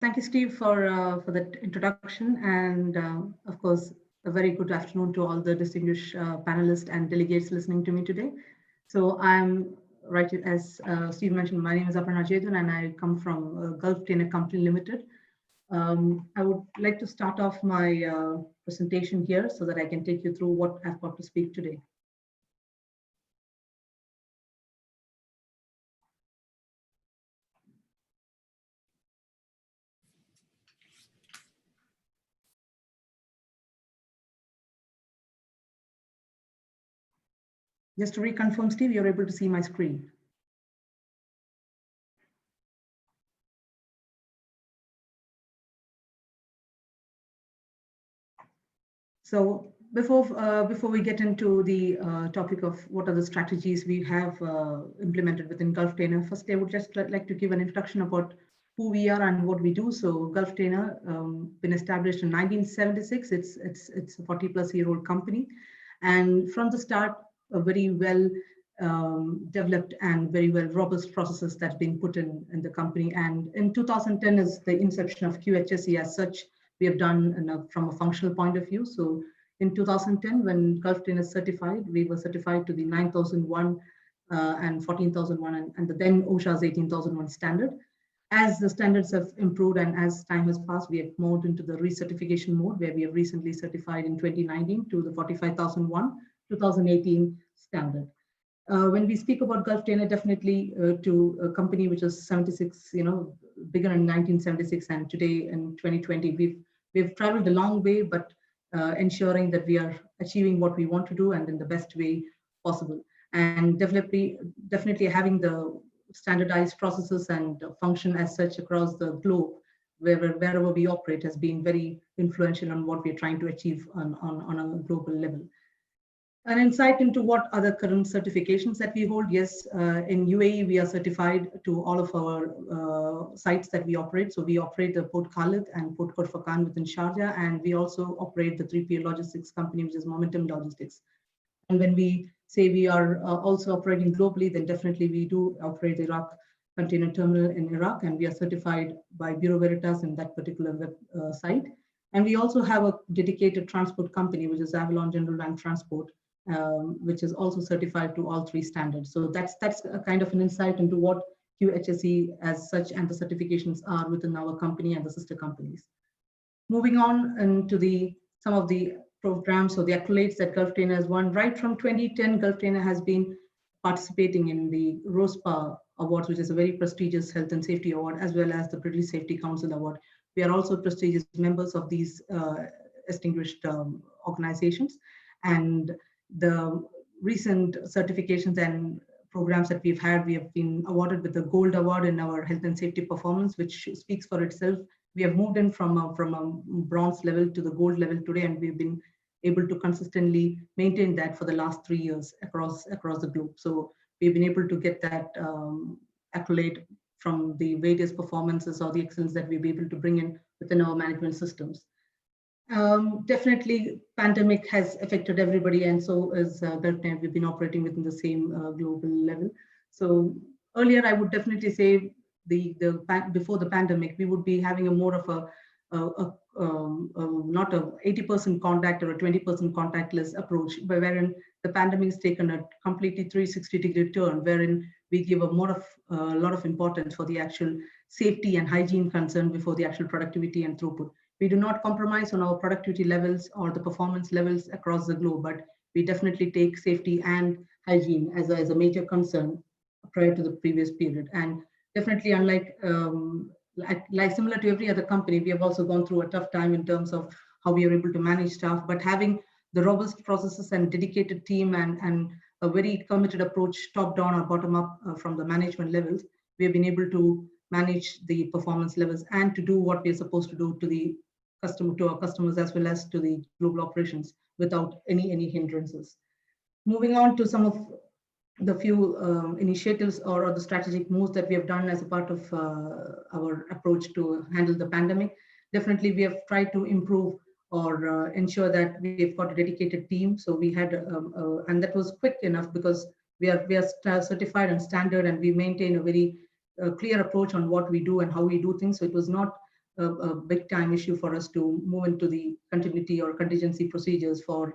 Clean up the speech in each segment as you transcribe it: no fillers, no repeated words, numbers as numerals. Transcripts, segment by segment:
Thank you, Steve, for that introduction, and of course, a very good afternoon to all the distinguished panelists and delegates listening to me today. So I'm right as Steve mentioned. My name is Aparna, and I come from Gulftainer Company Limited. I would like to start off my presentation here so that I can take you through what I've got to speak today. Just to reconfirm, Steve, you're able to see my screen. So before we get into the topic of what are the strategies we have implemented within Gulftainer, first I would just like to give an introduction about who we are and what we do. So Gulftainer, been established in 1976. It's a 40-plus-year-old company, and from the start, a very well developed and very well robust processes that's been put in the company. And in 2010 is the inception of QHSE as such. We have done from a functional point of view. So in 2010, when Gulftainer is certified, we were certified to the 9001 and 14001 and the then OSHA's 18001 standard. As the standards have improved and as time has passed, we have moved into the recertification mode, where we have recently certified in 2019 to the 45001 2018 standard. When we speak about Gulftainer, definitely to a company which is 76, bigger in 1976 and today in 2020, we've traveled a long way, but ensuring that we are achieving what we want to do and in the best way possible. And definitely having the standardized processes and function as such across the globe, wherever we operate, has been very influential on what we're trying to achieve on a global level. An insight into what are the current certifications that we hold. Yes, in UAE, we are certified to all of our sites that we operate. So we operate the Port Khalid and Port Khor within Sharjah, and we also operate the 3PL logistics company, which is Momentum Logistics. And when we say we are also operating globally, then definitely we do operate the Iraq container terminal in Iraq, and we are certified by Bureau Veritas in that particular site. And we also have a dedicated transport company, which is Avalon General Land Transport, which is also certified to all three standards. So that's a kind of an insight into what QHSE as such and the certifications are within our company and the sister companies. Moving on into some of the programs or the accolades that Gulftainer has won. Right from 2010, Gulftainer has been participating in the ROSPA Awards, which is a very prestigious health and safety award, as well as the British Safety Council Award. We are also prestigious members of these distinguished organizations. And the recent certifications and programs that we've had, we have been awarded with the Gold Award in our health and safety performance, which speaks for itself. We have moved in from a bronze level to the gold level today, and we've been able to consistently maintain that for the last 3 years across the globe. So we've been able to get that accolade from the various performances or the excellence that we've been able to bring in within our management systems. Definitely, pandemic has affected everybody, and so is Gulftainer. We've been operating within the same global level. So earlier, I would definitely say before the pandemic, we would be having a more of not a 80% contact or a 20% contactless approach, but wherein the pandemic has taken a completely 360-degree turn, wherein we give a lot of importance for the actual safety and hygiene concern before the actual productivity and throughput. We do not compromise on our productivity levels or the performance levels across the globe, but we definitely take safety and hygiene as a major concern prior to the previous period. And definitely, unlike like similar to every other company, we have also gone through a tough time in terms of how we are able to manage staff, but having the robust processes and dedicated team and a very committed approach, top down or bottom up from the management levels, we have been able to manage the performance levels and to do what we are supposed to do to our customers as well as to the global operations without any hindrances. Moving on to some of the few initiatives or the strategic moves that we have done as a part of our approach to handle the pandemic. Definitely, we have tried to improve or ensure that we've got a dedicated team. So we had, and that was quick enough because we are certified and standard, and we maintain a very clear approach on what we do and how we do things. So it was not a big time issue for us to move into the continuity or contingency procedures for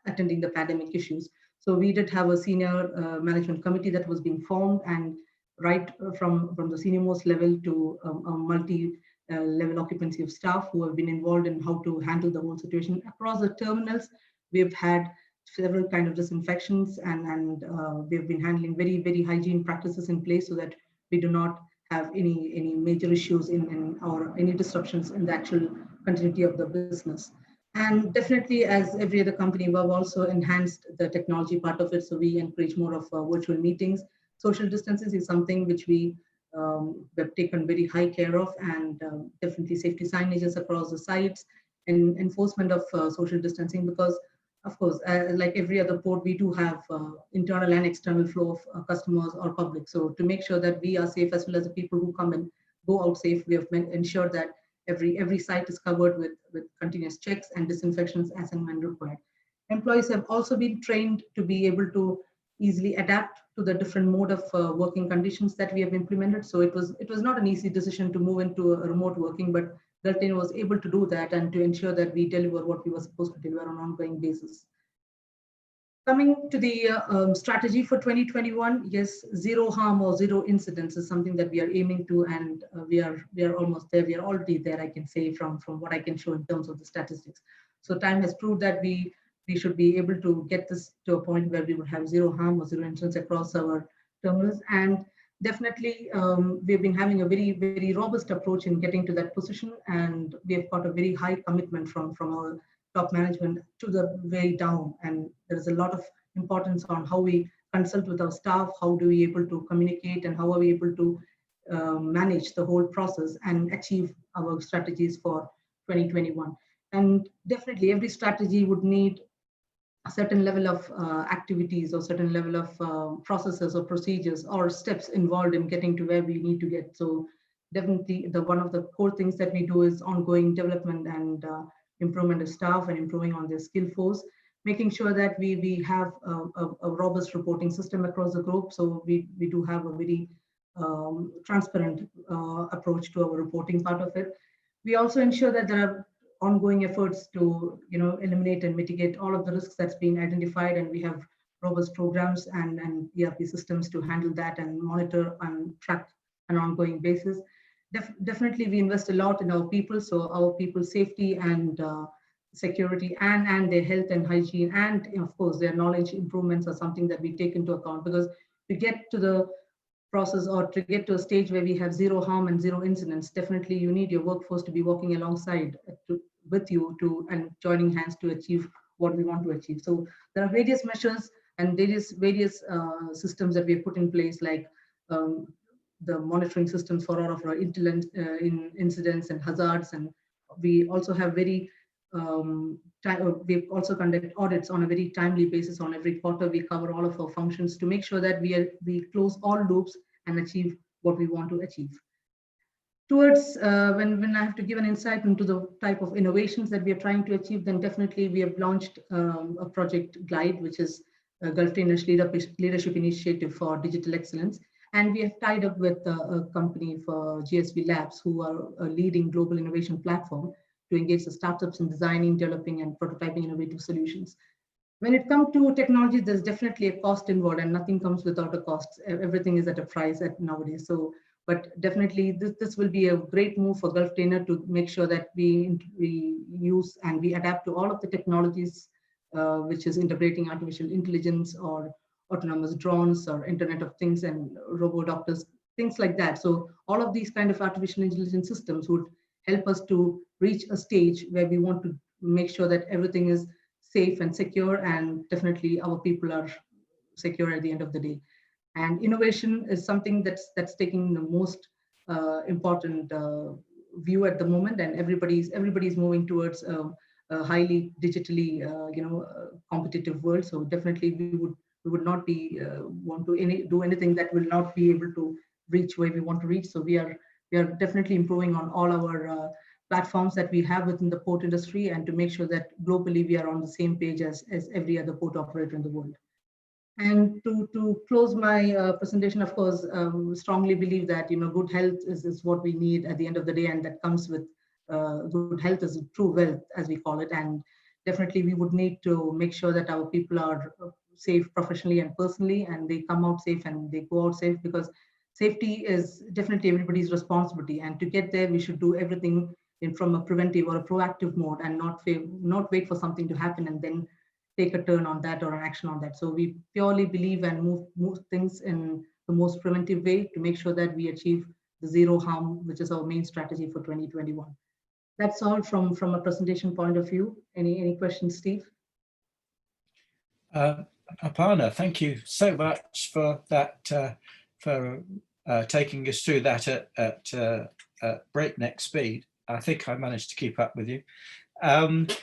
attending the pandemic issues. So we did have a senior management committee that was being formed, and right from the senior most level to a multi level occupancy of staff who have been involved in how to handle the whole situation across the terminals. We've had several kind of disinfections, and we've been handling very hygiene practices in place so that we do not have any major issues in or any disruptions in the actual continuity of the business. And definitely, as every other company, we've also enhanced the technology part of it. So we encourage more of virtual meetings. Social distances is something which we've taken very high care of, and definitely safety signages across the sites and enforcement of social distancing, because of course, like every other port, we do have internal and external flow of customers or public. So to make sure that we are safe, as well as the people who come and go out safe, we have ensured that every site is covered with continuous checks and disinfections as and when required. Employees have also been trained to be able to easily adapt to the different mode of working conditions that we have implemented. So it was not an easy decision to move into a remote working, but Gulftainer was able to do that and to ensure that we deliver what we were supposed to deliver on an ongoing basis. Coming to the strategy for 2021, yes, zero harm or zero incidents is something that we are aiming to, and we are almost there. We are already there, I can say, from what I can show in terms of the statistics. So time has proved that we should be able to get this to a point where we would have zero harm or zero incidents across our terminals. And definitely, we've been having a very robust approach in getting to that position, and we have got a very high commitment from our top management to the way down. And there is a lot of importance on how we consult with our staff, how do we able to communicate, and how are we able to manage the whole process and achieve our strategies for 2021. And definitely every strategy would need a certain level of activities or certain level of processes or procedures or steps involved in getting to where we need to get. So definitely one of the core things that we do is ongoing development and improvement of staff and improving on their skill force, making sure that we have a robust reporting system across the group. So we do have a very transparent approach to our reporting part of it. We also ensure that there are ongoing efforts to eliminate and mitigate all of the risks that's been identified, and we have robust programs and ERP systems to handle that and monitor and track an ongoing basis. Definitely, we invest a lot in our people, so our people's safety and security and their health and hygiene, and of course their knowledge improvements are something that we take into account, because to get to the process or to get to a stage where we have zero harm and zero incidents, definitely you need your workforce to be working alongside with you and joining hands to achieve what we want to achieve. So there are various measures and various systems that we have put in place, like the monitoring systems for all of our incidents and hazards. And we also have we also conduct audits on a very timely basis. On every quarter, we cover all of our functions to make sure that we close all loops and achieve what we want to achieve. Towards when I have to give an insight into the type of innovations that we are trying to achieve, then definitely we have launched a project Glide, which is Gulftainer's leadership initiative for digital excellence. And we have tied up with a company for GSV Labs, who are a leading global innovation platform to engage the startups in designing, developing, and prototyping innovative solutions. When it comes to technology, there's definitely a cost involved, and nothing comes without a cost. Everything is at a price nowadays. So, but definitely this will be a great move for Gulftainer to make sure that we use and we adapt to all of the technologies, which is integrating artificial intelligence or autonomous drones or Internet of Things and robo-doctors, things like that. So all of these kind of artificial intelligence systems would help us to reach a stage where we want to make sure that everything is safe and secure, and definitely our people are secure at the end of the day. And innovation is something that's taking the most important view at the moment, and everybody's moving towards a highly digitally competitive world. So definitely we would not be want to do anything that will not be able to reach where we want to reach. So we are definitely improving on all our platforms that we have within the port industry, and to make sure that globally we are on the same page as every other port operator in the world. And to close my presentation, of course, strongly believe that good health is what we need at the end of the day, and that comes with good health is true wealth, as we call it. And definitely, we would need to make sure that our people are safe professionally and personally, and they come out safe and they go out safe, because safety is definitely everybody's responsibility. And to get there, we should do everything from a preventive or a proactive mode, and not wait for something to happen and then take a turn on that or an action on that. So we purely believe and move things in the most preventive way to make sure that we achieve the zero harm, which is our main strategy for 2021. That's all from a presentation point of view. Any questions, Steve? Aparna, thank you so much for that, for taking us through that at breakneck speed. I think I managed to keep up with you. And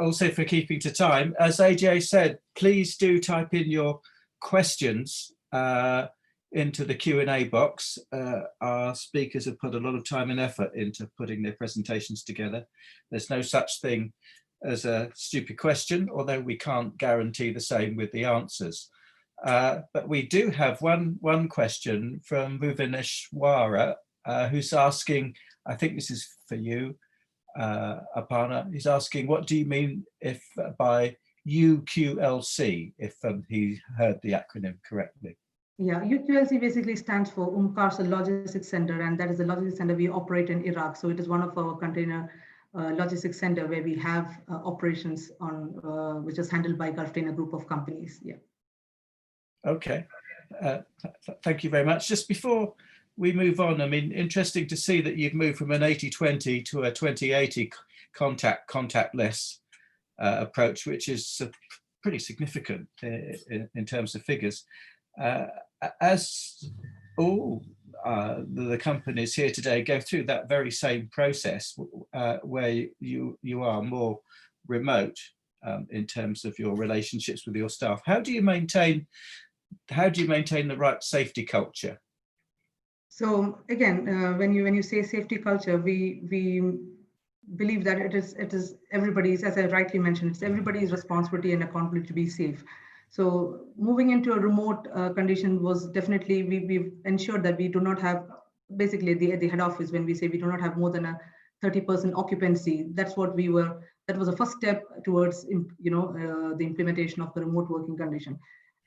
also for keeping to time. As AJ said, please do type in your questions into the Q&A box. Our speakers have put a lot of time and effort into putting their presentations together. There's no such thing as a stupid question, although we can't guarantee the same with the answers. But we do have one question from Bhuvaneshwara, who's asking, I think this is for you, Aparna. He's asking, what do you mean if by UQLC, if he heard the acronym correctly? Yeah, UQLC basically stands for Umqarsa Logistics Center, and that is the logistics center we operate in Iraq. So it is one of our container logistics center where we have operations on, which is handled by Gulftainer group of companies. Yeah. Okay, thank you very much. Just before we move on, I mean, interesting to see that you've moved from an 80-20 to a 20-80 contactless approach, which is pretty significant in terms of figures. As all the companies here today go through that very same process, where you are more remote in terms of your relationships with your staff, how do you maintain the right safety culture? So again, when you say safety culture, we believe that it is everybody's, as I rightly mentioned, it's everybody's responsibility and accountability to be safe. So moving into a remote condition was definitely, we've ensured that we do not have, basically at the head office, when we say we do not have more than a 30% occupancy, that was a first step towards the implementation of the remote working condition.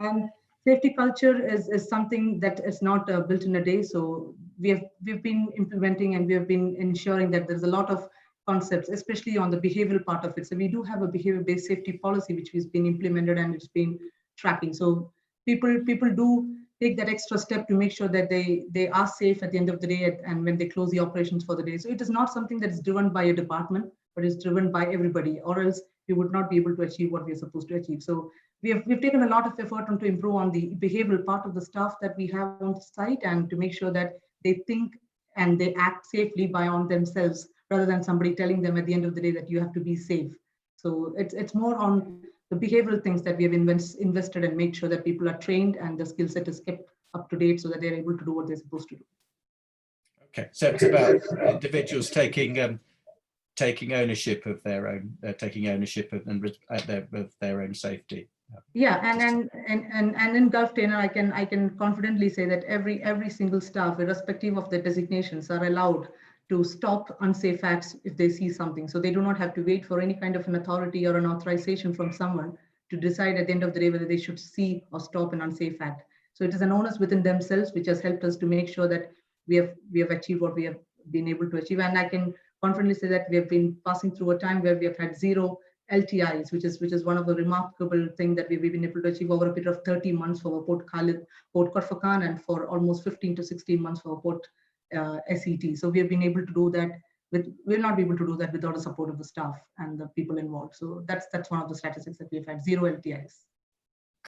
And safety culture is something that is not built in a day. So we've been implementing and we have been ensuring that there's a lot of concepts, especially on the behavioral part of it. So we do have a behavior-based safety policy which has been implemented and it's been tracking. So people do take that extra step to make sure that they are safe at the end of the day and when they close the operations for the day. So it is not something that is driven by a department, but it's driven by everybody, or else we would not be able to achieve what we are supposed to achieve. So we've taken a lot of effort to improve on the behavioral part of the staff that we have on the site, and to make sure that they think and they act safely by on themselves, rather than somebody telling them at the end of the day that you have to be safe. So it's more on the behavioral things that we have invested and make sure that people are trained and the skill set is kept up to date so that they're able to do what they're supposed to do. Okay, so it's about individuals taking ownership of their own, of their own safety. Yeah, and in Gulftainer, I can confidently say that every single staff, irrespective of their designations, are allowed to stop unsafe acts if they see something. So they do not have to wait for any kind of an authority or an authorization from someone to decide at the end of the day whether they should see or stop an unsafe act. So it is an onus within themselves, which has helped us to make sure that we have achieved what we have been able to achieve. And I can confidently say that we have been passing through a time where we have had 0 LTIs, which is one of the remarkable things that we've been able to achieve over a period of 30 months for Port Khalid, Port Korfakan, and for almost 15 to 16 months for Port SET. So we have been able to do that. We'll not be able to do that without the support of the staff and the people involved. So that's one of the statistics that we've had, 0 LTIs.